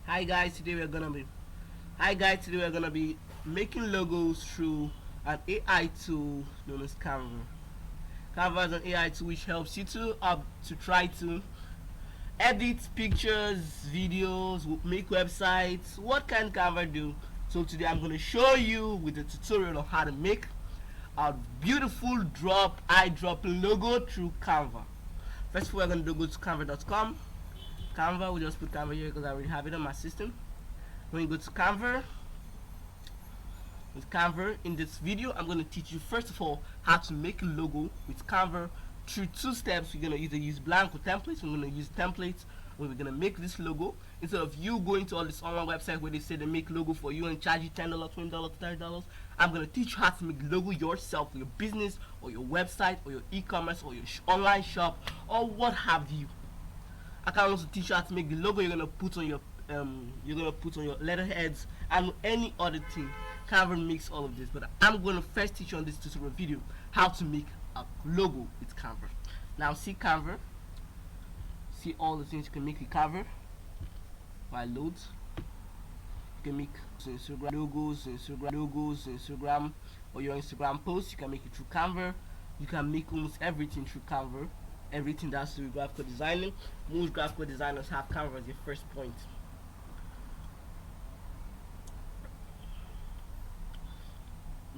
Hi guys, today we're gonna be making logos through an AI tool known as Canva. Canva is an AI tool which helps you to try to edit pictures, videos, make websites. What can Canva do? So today I'm gonna show you with a tutorial on how to make a beautiful eye dropping logo through Canva. First of all, we're gonna go to canva.com. Canva, we'll just put Canva here because I already have it on my system. When you go to Canva, with Canva, in this video, I'm going to teach you first of all how to make a logo with Canva through two steps. We're going to either use blank or templates. We're going to use templates where we're going to make this logo instead of you going to all this online website where they say they make logo for you and charge you $10, $20, $30. I'm going to teach you how to make logo yourself for your business or your website or your e-commerce or your online shop or what have you. I can also teach you how to make the logo you're gonna put on your letterheads and any other thing. Canva makes all of this, but I'm gonna first teach you on this tutorial video how to make a logo with Canva. Now see Canva, see all the things you can make with Canva. While loads, you can make Instagram logos, Instagram or your Instagram posts. You can make it through Canva. You can make almost everything through Canva. Everything that's to do with graphical designing. Most graphical designers have Canva as their first point.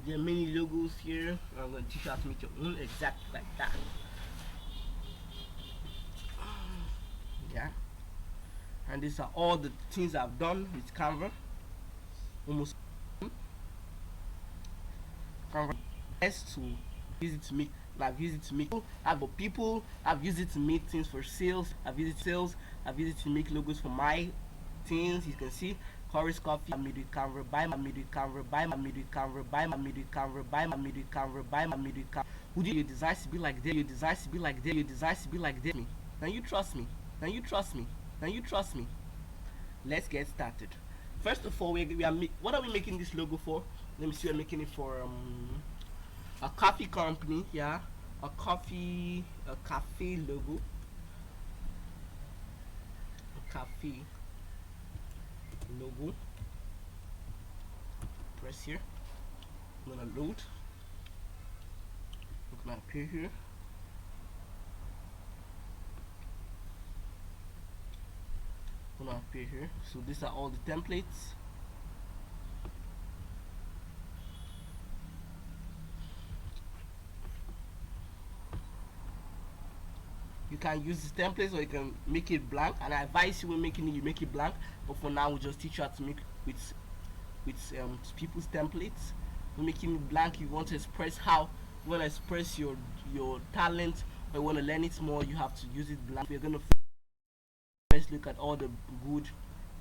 There are many logos here. I'm going to teach you how to make your own exactly like that. Yeah. And these are all the things I've done with Canva. Almost Canva is to use it to make. I've used it to make people. I've used it to make things for sales. I've used it to make logos for my things. You can see Chorus Coffee. I made it Canva. Buy my made it Canva. Buy my made it Canva. Buy my made it Canva. Buy my made it Canva. Buy my made it Canva. Would you desires to be like this? Your desires to be like this. Your desires to be like this. Now you trust me. Now you trust me. Now you trust me. Let's get started. First of all, what are we making this logo for? Let me see. We're making it for a coffee company, yeah, a cafe logo, a cafe logo. Press here. I'm gonna load. It's gonna appear here. Gonna appear here. So these are all the templates. You can use the templates or you can make it blank, and I advise you when making it you make it blank, but for now we'll just teach you how to make with people's templates. When making it blank, you want to express your talent, or you want to learn it more, you have to use it blank. We're gonna first look at all the good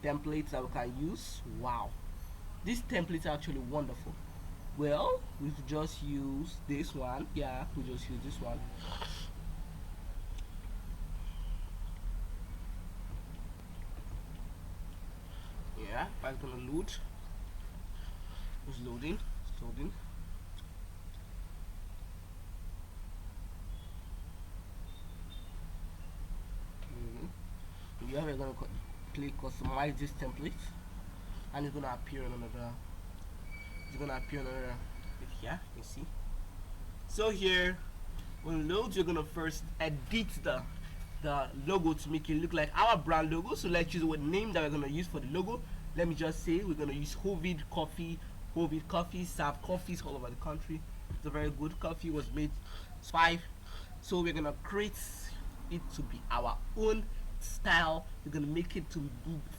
templates that we can use. Wow, these templates are actually wonderful. Well, we just use this one. Yeah, we just use this one. Yeah, I'm gonna load. It's loading. It's loading. Yeah, we're gonna click customize this template, and it's gonna appear on another. It's gonna appear on another. Here, you see. So here, when it loads, you're gonna first edit the logo to make it look like our brand logo. So let's choose what name that we're gonna use for the logo. Let me just say we're gonna use Hovid Coffee. Hovid Coffee serve coffees all over the country. It's a very good coffee. It was made 5. So we're gonna create it to be our own style. We're gonna make it to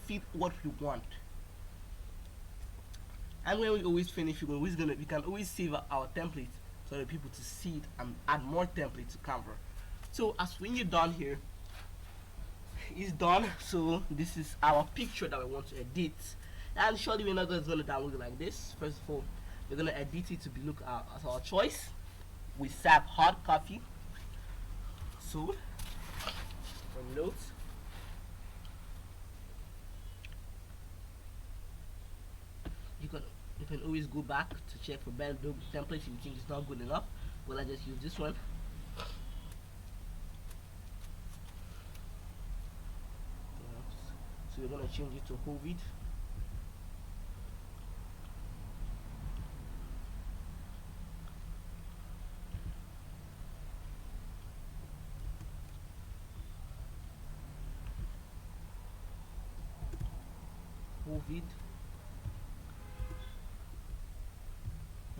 fit what we want. And when we always finish, we can always save our template so that people to see it and add more templates to Canva. So as when you're done here, it's done. So this is our picture that we want to edit, and surely we're not just gonna download it like this. First of all, we're gonna edit it to be look as our choice. We serve hot coffee. So from notes, you can always go back to check for better templates if you think it's not good enough. Well, I just use this one. So we're gonna change it to Hovid. Hovid.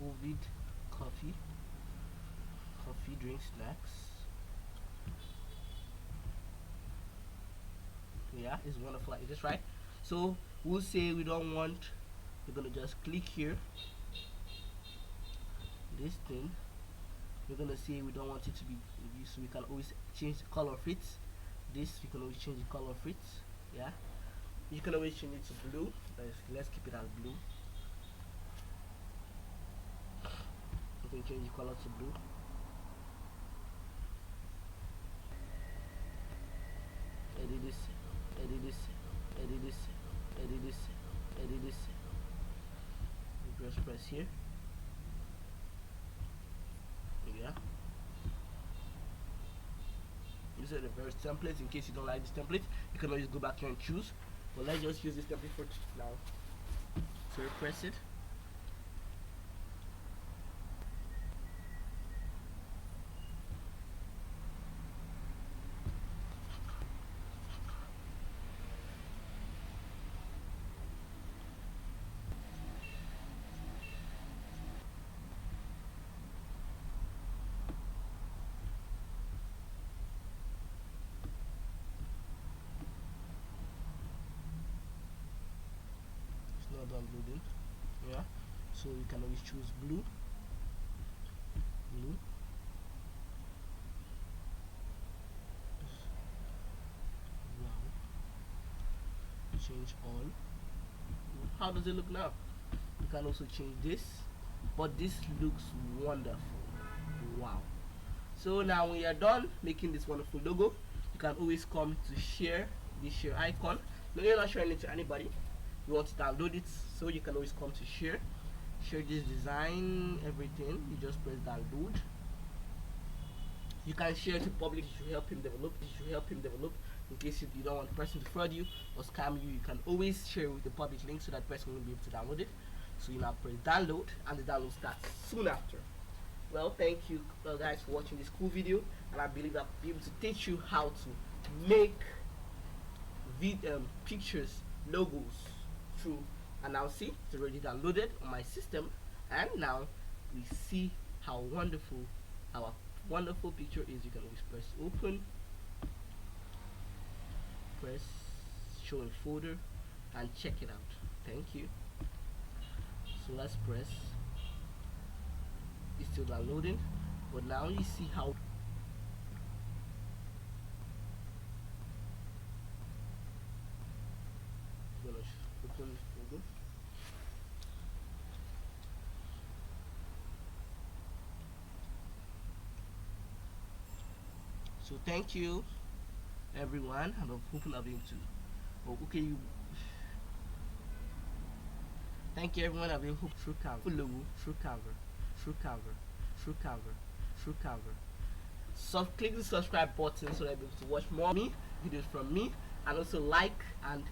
Hovid coffee. Coffee, drink, snacks. Yeah, it's wonderful like this, right? So we'll say we don't want, we're gonna just click here, this thing, we're gonna say we don't want it to be, so we can always change the color of it. This we can always change the color of it. Yeah, you can always change it to blue. Let's keep it as blue. You can change the color to blue. Edit this, edit this, edit this, edit this, edit this. You just press here. Yeah. These are the various templates. In case you don't like this template, you can always go back here and choose. But let's just use this template for now. So press it. Not downloading. Yeah, so you can always choose blue. Wow. Change all. How does it look now? You can also change this, but this looks wonderful. Wow. So now when you're done making this wonderful logo, you can always come to share, this share icon. No, you're not sharing it to anybody. You want to download it, so you can always come to share this design, everything. You just press download. You can share it to public. You should help him develop. In case you don't want the person to fraud you or scam you, you can always share with the public link so that person will be able to download it. So you now press download, and the download starts soon after. Well, thank you guys for watching this cool video, and I believe I'll be able to teach you how to make pictures, logos through, and now see it's already downloaded on my system, and now we see how wonderful our wonderful picture is. You can always press open, press show in folder, and check it out. Thank you. So let's press, it's still downloading, but now you see how I'm gonna open folder. So thank you everyone, and I'm hoping I'll be able to, oh, okay, you, thank you everyone. I've been hooked through Canva, logo through Canva, through Canva, through Canva, through Canva. So click the subscribe button so that you'll be able to watch more videos from me, and also like and